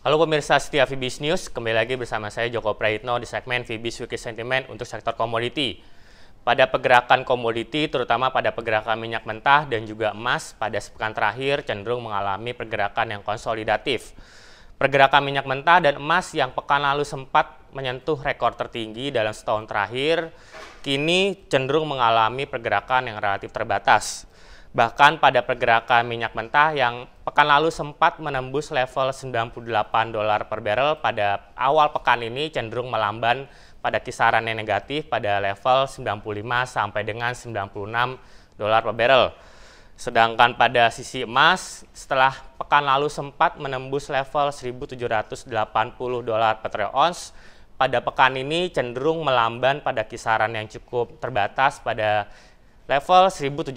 Halo pemirsa setia Fibis News, kembali lagi bersama saya Joko Prayitno di segmen Fibis Weekly Sentiment untuk sektor komoditi. Pada pergerakan komoditi, terutama pada pergerakan minyak mentah dan juga emas, pada sepekan terakhir cenderung mengalami pergerakan yang konsolidatif. Pergerakan minyak mentah dan emas yang pekan lalu sempat menyentuh rekor tertinggi dalam setahun terakhir, kini cenderung mengalami pergerakan yang relatif terbatas. Bahkan pada pergerakan minyak mentah yang pekan lalu sempat menembus level $98 per barrel, pada awal pekan ini cenderung melamban pada kisaran yang negatif pada level 95 sampai dengan $96 per barrel. Sedangkan pada sisi emas, setelah pekan lalu sempat menembus level $1.780 per troy ounce, pada pekan ini cenderung melamban pada kisaran yang cukup terbatas pada level 1.750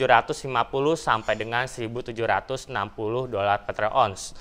sampai dengan 1.760 per troy ounce.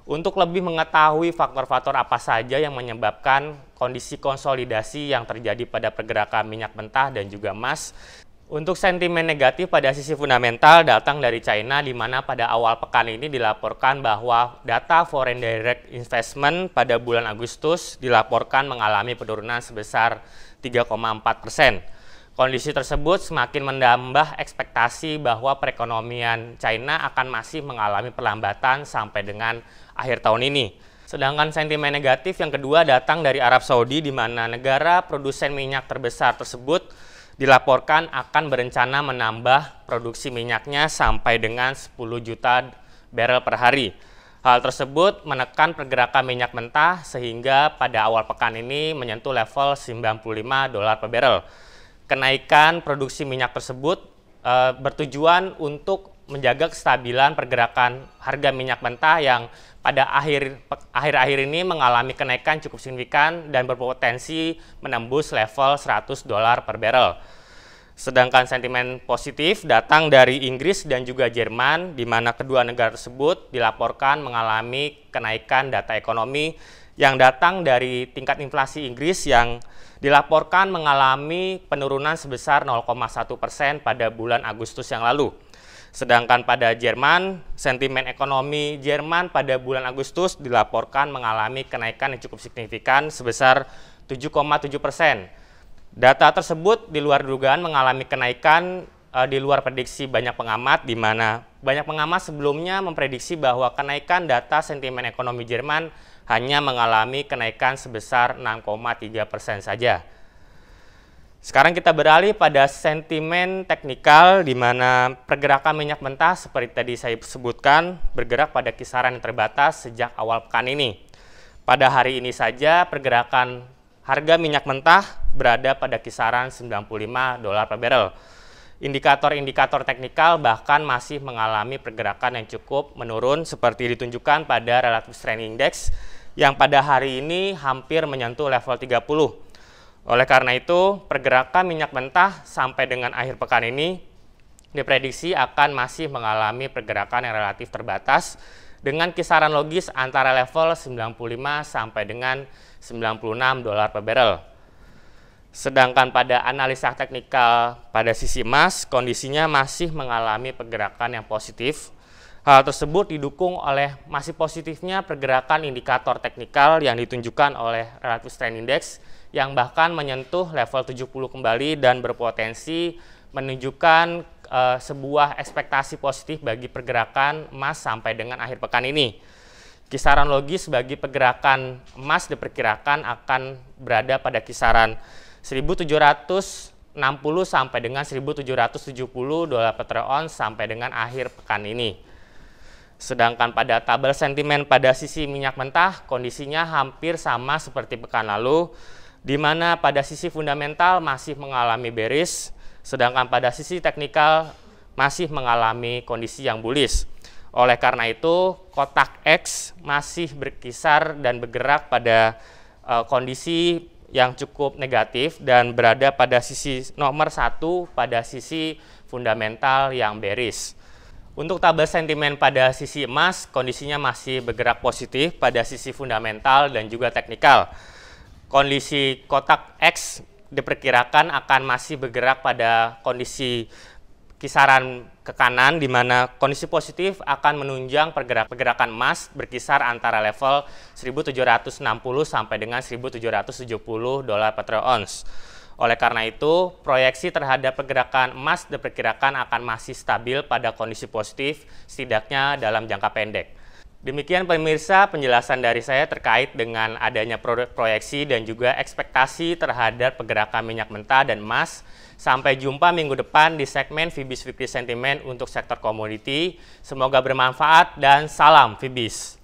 Untuk lebih mengetahui faktor-faktor apa saja yang menyebabkan kondisi konsolidasi yang terjadi pada pergerakan minyak mentah dan juga emas, untuk sentimen negatif pada sisi fundamental datang dari China, di mana pada awal pekan ini dilaporkan bahwa data foreign direct investment pada bulan Agustus dilaporkan mengalami penurunan sebesar 3,4%. Kondisi tersebut semakin menambah ekspektasi bahwa perekonomian China akan masih mengalami perlambatan sampai dengan akhir tahun ini. Sedangkan sentimen negatif yang kedua datang dari Arab Saudi, di mana negara produsen minyak terbesar tersebut dilaporkan akan berencana menambah produksi minyaknya sampai dengan 10 juta barrel per hari. Hal tersebut menekan pergerakan minyak mentah sehingga pada awal pekan ini menyentuh level $95 per barrel. Kenaikan produksi minyak tersebut bertujuan untuk menjaga kestabilan pergerakan harga minyak mentah yang pada akhir-akhir ini mengalami kenaikan cukup signifikan dan berpotensi menembus level $100 per barrel. Sedangkan sentimen positif datang dari Inggris dan juga Jerman, di mana kedua negara tersebut dilaporkan mengalami kenaikan data ekonomi yang datang dari tingkat inflasi Inggris yang dilaporkan mengalami penurunan sebesar 0,1% pada bulan Agustus yang lalu. Sedangkan pada Jerman, sentimen ekonomi Jerman pada bulan Agustus dilaporkan mengalami kenaikan yang cukup signifikan sebesar 7,7%. Data tersebut di luar dugaan mengalami kenaikan di luar prediksi banyak pengamat, di mana banyak pengamat sebelumnya memprediksi bahwa kenaikan data sentimen ekonomi Jerman hanya mengalami kenaikan sebesar 6,3% saja. Sekarang kita beralih pada sentimen teknikal, di mana pergerakan minyak mentah seperti tadi saya sebutkan bergerak pada kisaran yang terbatas sejak awal pekan ini. Pada hari ini saja pergerakan harga minyak mentah berada pada kisaran $95 per barrel. Indikator-indikator teknikal bahkan masih mengalami pergerakan yang cukup menurun seperti ditunjukkan pada Relative Strength Index yang pada hari ini hampir menyentuh level 30. Oleh karena itu, pergerakan minyak mentah sampai dengan akhir pekan ini diprediksi akan masih mengalami pergerakan yang relatif terbatas dengan kisaran logis antara level 95 sampai dengan $96 per barrel. Sedangkan pada analisa teknikal pada sisi emas, kondisinya masih mengalami pergerakan yang positif. Hal tersebut didukung oleh masih positifnya pergerakan indikator teknikal yang ditunjukkan oleh Relative Strength Index yang bahkan menyentuh level 70 kembali dan berpotensi menunjukkan sebuah ekspektasi positif bagi pergerakan emas sampai dengan akhir pekan ini. Kisaran logis bagi pergerakan emas diperkirakan akan berada pada kisaran 1.760 sampai dengan 1.770 per troy ounce sampai dengan akhir pekan ini. Sedangkan pada tabel sentimen pada sisi minyak mentah, kondisinya hampir sama seperti pekan lalu, di mana pada sisi fundamental masih mengalami bearish, sedangkan pada sisi teknikal masih mengalami kondisi yang bullish. Oleh karena itu, kotak X masih berkisar dan bergerak pada kondisi yang cukup negatif dan berada pada sisi nomor 1 pada sisi fundamental yang bearish. Untuk tabel sentimen pada sisi emas, kondisinya masih bergerak positif pada sisi fundamental dan juga teknikal. Kondisi kotak X diperkirakan akan masih bergerak pada kondisi kisaran ke kanan, di mana kondisi positif akan menunjang pergerakan emas berkisar antara level 1.760 sampai dengan 1.770 dolar per troy ounce. Oleh karena itu, proyeksi terhadap pergerakan emas diperkirakan akan masih stabil pada kondisi positif, setidaknya dalam jangka pendek. Demikian pemirsa penjelasan dari saya terkait dengan adanya proyeksi dan juga ekspektasi terhadap pergerakan minyak mentah dan emas. Sampai jumpa minggu depan di segmen Fibis Weekly Sentiment untuk sektor komoditi. Semoga bermanfaat dan salam Fibis.